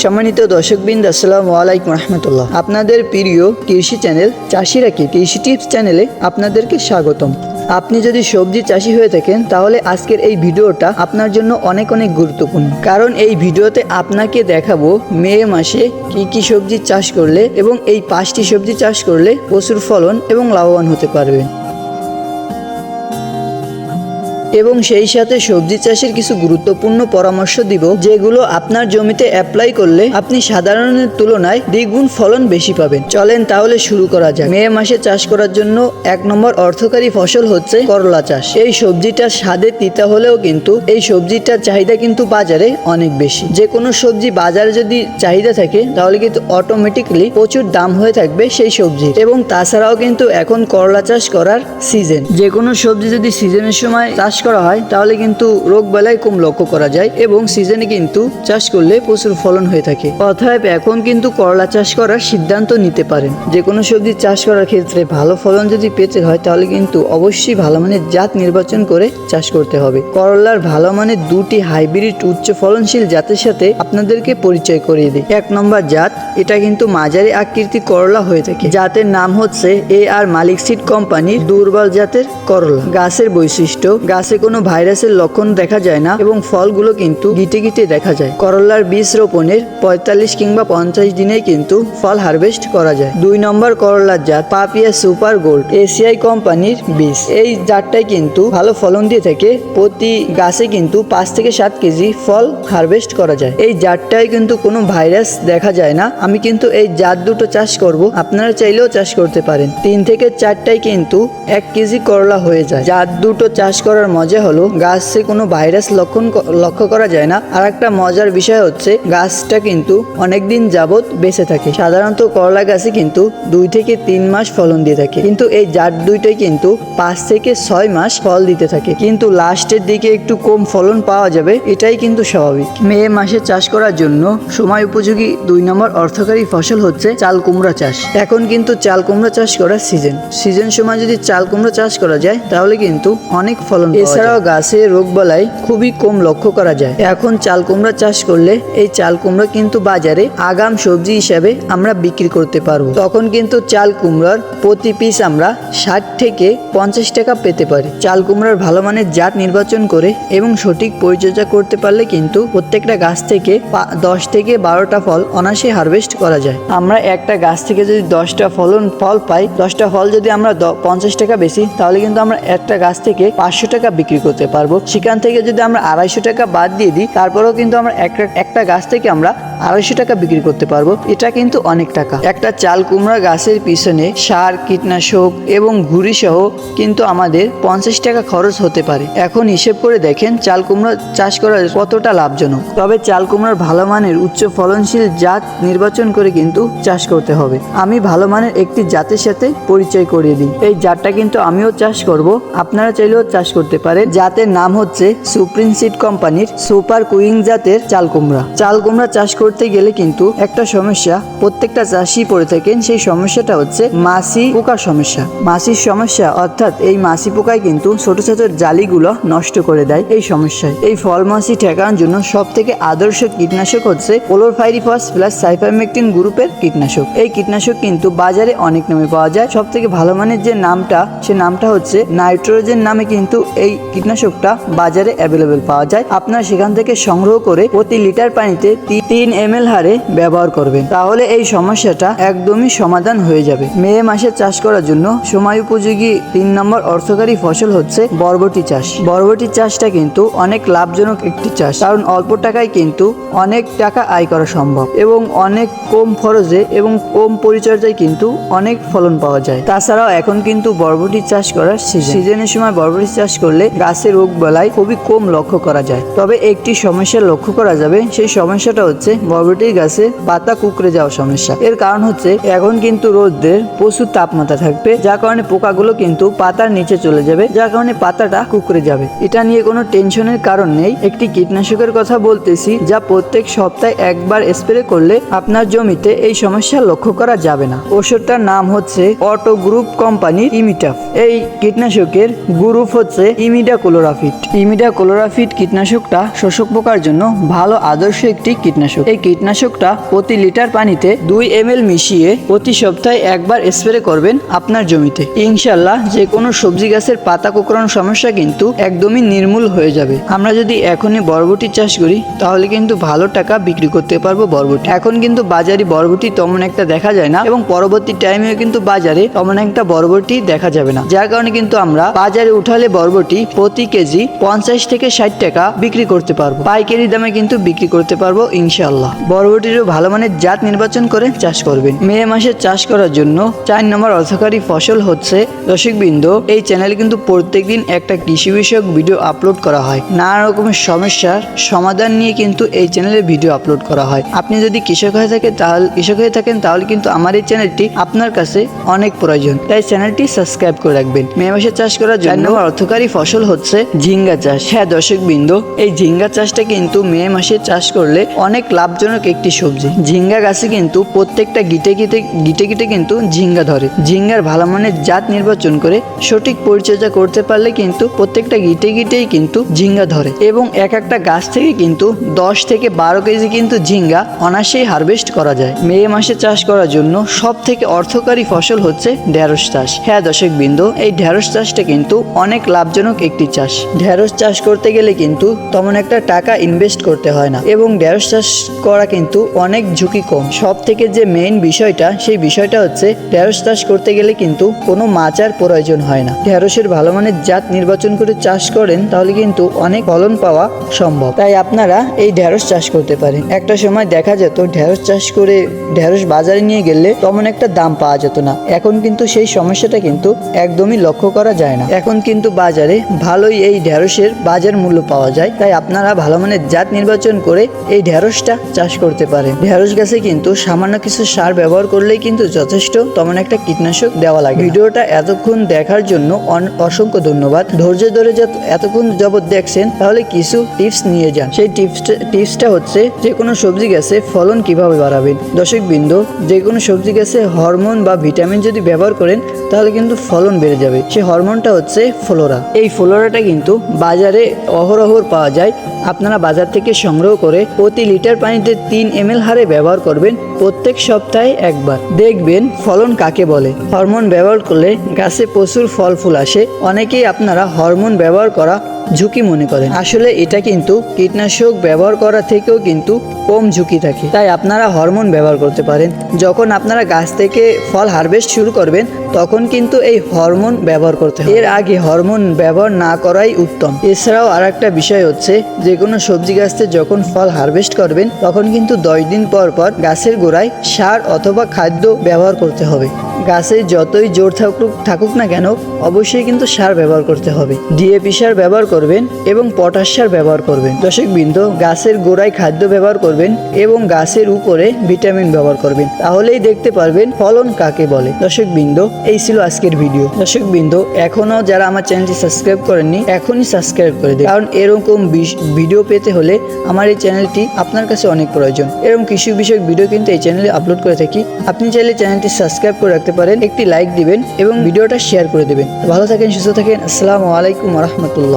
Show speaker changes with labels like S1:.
S1: সম্মানিত দর্শকবৃন্দ, আসসালামু আলাইকুম রহমতুল্লাহ। আপনাদের প্রিয় কৃষি চ্যানেল চাষিরা কি কৃষি টিপস চ্যানেলে আপনাদেরকে স্বাগতম। আপনি যদি সবজি চাষি হয়ে থাকেন তাহলে আজকের এই ভিডিওটা আপনার জন্য অনেক গুরুত্বপূর্ণ, কারণ এই ভিডিওতে আপনাকে দেখাবো মে মাসে কি সবজি চাষ করলে এবং এই 5টি সবজি চাষ করলে প্রচুর ফলন এবং লাভবান হতে পারবেন, এবং সেই সাথে সবজি চাষের কিছু গুরুত্বপূর্ণ পরামর্শ দিব যেগুলো আপনার জমিতে অ্যাপ্লাই করলে আপনি সাধারণের তুলনায় দ্বিগুণ ফলন বেশি পাবেন। চলেন তাহলে শুরু করা যাক। মে মাসে চাষ করার জন্য 1 নম্বর অর্থকারী ফসল হচ্ছে করলা চাষ। এই সবজিটা স্বাদে তিতা হলেও কিন্তু এই সবজিটার চাহিদা কিন্তু বাজারে অনেক বেশি। যে কোনো সবজি বাজারে যদি চাহিদা থাকে তাহলে কিন্তু অটোমেটিকলি প্রচুর দাম হয়ে থাকবে সেই সবজির। এবং তাছাড়াও কিন্তু এখন করলা চাষ করার সিজন। যে কোনো সবজি যদি সিজনের সময় চাষ করা হয় তাহলে কিন্তু রোগ বালাই কম লক্ষ্য করা যায় এবং সিজনে কিন্তু চাষ করলে প্রচুর ফলন হয়ে থাকে। অতএব এখন কিন্তু করলা চাষ করার সিদ্ধান্ত নিতে পারেন। যে কোনো সবজি চাষ করার ক্ষেত্রে ভালো ফলন যদি পেতে হয় তাহলে কিন্তু অবশ্যই ভালো মানের জাত নির্বাচন করে চাষ করতে হবে। করলার ভালো মানের 2টি হাইব্রিড উচ্চ ফলনশীল জাতের সাথে আপনাদেরকে পরিচয় করিয়ে দিই। 1 নম্বর জাত, এটা কিন্তু মাঝারি আকৃতি করলা হয়ে থাকে। জাতের নাম হচ্ছে AR মালিক সিড কোম্পানির দুর্বল জাতের করলা। গাছের বৈশিষ্ট্য, গাছে কোনো ভাইরাসের লক্ষণ দেখা যায় না এবং ফলগুলো কিন্তু গিটে গিটে দেখা যায়। করলার বীজ রোপণের 45 কিংবা 50 দিনে কিন্তু ফল হারভেস্ট করা যায়। 2 নম্বর করলার জাত পাপিয়া সুপার গোল্ড, এসিআই কোম্পানির বীজ। এই জাতটাই কিন্তু ভালো ফলন দিয়ে থাকে। প্রতি গাছে কিন্তু 5 থেকে 7 কেজি ফল হারভেস্ট করা যায়। এই জাতটাই কিন্তু কোনো ভাইরাস দেখা যায় না। আমি কিন্তু এই জাত দুটো চাষ করব, আপনারা চাইলেও চাষ করতে পারেন। 3 থেকে 4টাই কিন্তু 1 কেজি করলা হয়ে যায়। জাত দুটো চাষ করার মজা হলো গাছে কোনো ভাইরাস লক্ষ্য করা যায় না। আর একটা মজার বিষয় হচ্ছে গাছটা কিন্তু অনেকদিন যাবত বেঁচে থাকে। সাধারণত করলা গাছে কিন্তু 2 থেকে 3 মাস ফলন দিয়ে থাকে, কিন্তু এই জাত দুইটাই কিন্তু 5 থেকে 6 মাস ফল দিতে থাকে, কিন্তু লাস্টের দিকে একটু কম ফলন পাওয়া যাবে, এটাই কিন্তু স্বাভাবিক। মে মাসে চাষ করার জন্য সময় উপযোগী 2 নম্বর অর্থকারী ফসল হচ্ছে চাল কুমড়া চাষ। এখন কিন্তু চাল কুমড়া চাষ করার সিজন সময় যদি চাল কুমড়া চাষ করা যায় তাহলে কিন্তু অনেক ফলন। এছাড়াও গাছে রোগবালাই খুবই কম লক্ষ্য করা যায়। এখন চাল কুমড়া চাষ করলে এই চাল কুমড়া কিন্তু বাজারে আগাম সবজি হিসাবে আমরা বিক্রি করতে পারবো। তখন কিন্তু চাল কুমড়ার প্রতি পিস আমরা 60 থেকে 50 টাকা পেতে পারি। চাল কুমড়ার ভালো মানের জাত নির্বাচন করে এবং সঠিক পরিচর্যা করতে পারলে কিন্তু প্রত্যেকটা গাছ থেকে 10 থেকে 12টা ফল অনায়াসে হারভেস্ট করা যায়। আমরা একটা গাছ থেকে যদি 10টা ফল পাই, 10টা ফল যদি আমরা 50 টাকা বেশি, তাহলে কিন্তু আমরা একটা গাছ থেকে 500 টাকা বিক্রি করতে পারবো। সেখান থেকে যদি আমরা 250 টাকা বাদ দিয়ে দিই, তারপরেও কিন্তু আমরা একটা গাছ থেকে আমরা 250 টাকা বিক্রি করতে পারবো। এটা কিন্তু অনেক টাকা। একটা চাল কুমড়া গাছের পিছনে সার, কীটনাশক এবং ঘুরি সহ কিন্তু আমাদের 50 টাকা খরচ হতে পারে। এখন হিসেব করে দেখেন চাল কুমড়া চাষ করা কতটা লাভজনক। তবে চাল কুমড়ার ভালো মানের উচ্চ ফলনশীল জাত নির্বাচন করে কিন্তু চাষ করতে হবে। আমি ভালো মানের একটি জাতের সাথে পরিচয় করিয়ে দিই। এই জাতটা কিন্তু আমিও চাষ করব, আপনারা চাইলেও চাষ করতে পারেন। জাতের নাম হচ্ছে সুপ্রিম সিড কোম্পানির সুপার কুইং জাতের চাল কুমড়া। চাল কুমড়া চাষ করতে গেলে কিন্তু একটা সমস্যা প্রত্যেকটা চাষি পড়ে থাকেন, সেই সমস্যাটা হচ্ছে মাছি পোকার সমস্যা। মাছির সমস্যা অর্থাৎ এই মাছি পোকায় কিন্তু ছোট ছোট জালিগুলো নষ্ট করে দেয়। এই সমস্যায় এই ফল মাছি ঠেকানোর জন্য সব থেকে আদর্শ কীটনাশক হচ্ছে ক্লোরপাইরিফস প্লাস সাইপারমেকটিন গ্রুপের কীটনাশক। এই কীটনাশক কিন্তু বাজারে অনেক নামে পাওয়া যায়। সব থেকে ভালো মানের যে নামটা, সে নামটা হচ্ছে নাইট্রোজেন নামে কিন্তু এই কীটনাশকটা বাজারে অ্যাভেলেবেল পাওয়া যায়। আপনারা সেখান থেকে সংগ্রহ করে প্রতি লিটার পানিতে 3 ml হারে ব্যবহার করবেন, তাহলে এই সমস্যাটা একদমই সমাধান হয়ে যাবে। মে মাসে চাষ করার জন্য সময় উপযোগী 3 নম্বর অর্থকারী ফসল হচ্ছে বরবটি চাষ। বরবটি চাষটা কিন্তু অনেক লাভজনক একটি চাষ, কারণ অল্প টাকায় কিন্তু অনেক টাকা আয় করা সম্ভব এবং অনেক কম খরচে এবং কম পরিচর্যায় কিন্তু অনেক ফলন পাওয়া যায়। তাছাড়াও এখন কিন্তু বরবটি চাষ করার সিজনের সময় বরবটি চাষ করলে গাছের রোগ বালাই খুবই কম লক্ষ্য করা যায়। তবে একটি সমস্যা লক্ষ্য করা যাবে, সেই সমস্যাটা হচ্ছে বরবটির গাছে পাতা কুঁকড়ে যাওয়ার সমস্যা। এর কারণ হচ্ছে এখন কিন্তু রোদের প্রচুর তাপমাত্রা থাকবে, যার কারণে পোকাগুলো কিন্তু পাতার নিচে চলে যাবে, যার কারণে পাতাটা কুঁকড়ে যাবে। এটা নিয়ে কোনো টেনশনের কারণ নেই। একটি কীটনাশকের কথা বলতেছি যা প্রত্যেক সপ্তাহে একবার স্প্রে করলে আপনার জমিতে এই সমস্যা লক্ষ্য করা যাবে না। ওষুধটার নাম হচ্ছে অটো গ্রুপ কোম্পানির ইমিটাফ। এই কীটনাশকের গ্রুপ হচ্ছে ইমিডাক্লোরোফিট। ইমিডাক্লোরোফিট কীটনাশকটা শোষক পোকার জন্য ভালো আদর্শ একটি কীটনাশক। এই কীটনাশকটা প্রতি লিটার পানিতে 2 ml মিশিয়ে প্রতি সপ্তাহে একবার স্প্রে করবেন আপনার জমিতে। ইনশাল্লাহ যে কোনো সবজি গাছের পাতা কোঁকড়ানো সমস্যা কিন্তু একদমই নির্মূল হয়ে যাবে। আমরা যদি এখনই বরবটি চাষ করি তাহলে কিন্তু ভালো টাকা বিক্রি করতে পারবো বরবটি। এখন কিন্তু বাজারে বরবটি তেমন একটা দেখা যায় না এবং পরবর্তী টাইমেও কিন্তু বাজারে তেমন একটা বরবটি দেখা যাবে না, যার কারণে কিন্তু আমরা বাজারে উঠালে বরবটি প্রতি কেজি 50 থেকে 60 টাকা বিক্রি করতে পারবো। পাইকারি দামে কিন্তু বিক্রি করতে পারবো ইনশাআল্লাহ। বরবটিরও ভালো মানের জাত নির্বাচন করে চাষ করবেন। মে মাসে চাষ করার জন্য 4 নম্বর অর্থকারী ফসল হচ্ছে দর্শকবৃন্দ, এই চ্যানেলে কিন্তু প্রত্যেকদিন একটা কৃষি বিষয়ক ভিডিও আপলোড করা হয়। নানা রকমের সমস্যার সমাধান নিয়ে কিন্তু এই চ্যানেলে ভিডিও আপলোড করা হয়। আপনি যদি কৃষক হয়ে থাকেন তাহলে কিন্তু আমার এই চ্যানেলটি আপনার কাছে অনেক প্রয়োজন, তাই চ্যানেলটি সাবস্ক্রাইব করে রাখবেন। মে মাসে চাষ করার জন্য অর্থকারী ফসল হচ্ছে ঝিঙ্গা চাষ। হ্যাঁ দর্শকবৃন্দ, এই ঝিঙ্গা চাষটা কিন্তু মে মাসে চাষ করলে অনেক লাভজনক একটি সবজি। ঝিঙ্গা গাছে কিন্তু প্রত্যেকটা গিটে গিটে কিন্তু ঝিঙ্গা ধরে। ঝিঙ্গার ভালো মানের জাত নির্বাচন করে সঠিক পরিচর্যা করতে পারলে কিন্তু প্রত্যেকটা গিটেই কিন্তু ঝিঙ্গা ধরে এবং একটা গাছ থেকে কিন্তু 10 থেকে 12 কেজি কিন্তু ঝিঙ্গা অনায়াসেই হারভেস্ট করা যায়। মে মাসে চাষ করার জন্য সব থেকে অর্থকারী ফসল হচ্ছে ঢেঁড়স চাষ। হ্যাঁ দর্শকবৃন্দ, এই ঢেঁড়স চাষটা কিন্তু অনেক লাভজনক একটি চাষ। ঢেঁড়স চাষ করতে গেলে কিন্তু তেমন একটা টাকা ইনভেস্ট করতে হয় না এবং ঢেঁড়স চাষ করা কিন্তু অনেক ঝুঁকি কম। সব থেকে যে মেইন বিষয়টা, সেই বিষয়টা হচ্ছে ঢেঁড়স চাষ করতে গেলে কিন্তু কোনো মাচার প্রয়োজন হয় না। ঢেঁড়সের ভালো মানের জাত নির্বাচন করে চাষ করেন তাহলে কিন্তু অনেক ফলন পাওয়া সম্ভব। তাই আপনারা এই ঢেঁড়স চাষ করতে পারেন। একটা সময় দেখা যেত ঢেঁড়স চাষ করে ঢেঁড়স বাজারে নিয়ে গেলে তেমন একটা দাম পাওয়া যেত না। এখন কিন্তু সেই সমস্যাটা কিন্তু একদমই লক্ষ্য করা যায় না। এখন কিন্তু বাজারে ভালোই এই ঢেঁড়সের বাজার মূল্য পাওয়া যায়। তাই আপনারা ভালো মানের জাত নির্বাচন করে এই ঢেঁড়সটা চাষ করতে পারেন। ঢেঁড়স গাছে কিন্তু সামান্য কিছু সার ব্যবহার করলেই কিন্তু যথেষ্ট তেমন একটা কীটনাশক দেওয়া লাগে। ভিডিওটা এতক্ষণ দেখার জন্য অসংখ্য ধন্যবাদ। ধৈর্য ধরে এতক্ষণ যাবত দেখছেন তাহলে কিছু টিপস নিয়ে যান। সেই টিপসটা হচ্ছে যে কোনো সবজি গাছে ফলন কিভাবে বাড়াবেন। দর্শকবৃন্দ, যে কোনো সবজি গাছে হরমোন বা ভিটামিন যদি ব্যবহার করেন তাহলে কিন্তু ফলন বেড়ে যাবে। সেই হরমোনটা হচ্ছে ফ্লোরা। এই ফ্লোরাটা কিন্তু বাজারে অহরহ পাওয়া যায়। আপনারা বাজার থেকে সংগ্রহ করে প্রতি লিটার পানিতে 3 ml হারে ব্যবহার করবেন প্রত্যেক সপ্তাহে একবার। দেখবেন ফলন কাকে বলে। হরমোন ব্যবহার করলে গাছে প্রচুর ফল ফুল আসে। অনেকেই আপনারা হরমোন ব্যবহার করা ঝুঁকি মনে করেন, আসলে এটা কিন্তু কীটনাশক ব্যবহার করা থেকেও কিন্তু কম ঝুঁকি থাকে। তাই আপনারা হরমোন ব্যবহার করতে পারেন। যখন আপনারা গাছ থেকে ফল হারভেস্ট শুরু করবেন তখন কিন্তু এই হরমোন ব্যবহার করতে হবে। এর আগে হরমোন ব্যবহার না করাই উত্তম। এছাড়াও আর একটা বিষয় হচ্ছে, যে কোনো সবজি গাছে যখন ফল হারভেস্ট করবেন তখন কিন্তু 10 দিন পর পর গাছের গোড়ায় সার অথবা খাদ্য ব্যবহার করতে হবে। গাছে যতই জোর থাকুক না কেন অবশ্যই কিন্তু সার ব্যবহার করতে হবে। ডিএপি সার ব্যবহার করবেন এবং পটাশ সার ব্যবহার করবেন। দর্শকবৃন্দ, গাছের গোড়ায় খাদ্য ব্যবহার করবেন এবং গাছের উপরে ভিটামিন ব্যবহার করবেন, তাহলেই দেখতে পারবেন ফলন কাকে বলে। দর্শকবৃন্দ, এই ছিল আজকের ভিডিও। দর্শকবৃন্দ, এখনো যারা আমার চ্যানেলটি সাবস্ক্রাইব করেননি এখনই সাবস্ক্রাইব করে দিন, কারণ এরকম ভিডিও পেতে হলে আমার এই চ্যানেলটি আপনার কাছে অনেক প্রয়োজন। এরকম কৃষি বিষয়ক ভিডিও কিন্তু এই চ্যানেলে আপলোড করে থাকি। আপনি চাইলে চ্যানেলটি সাবস্ক্রাইব করে রাখতে পারেন, একটি লাইক দিবেন এবং ভিডিওটা শেয়ার করে দেবেন। ভালো থাকেন, সুস্থ থাকেন। আসসালামু আলাইকুম ওয়া রাহমাতুল্লাহ।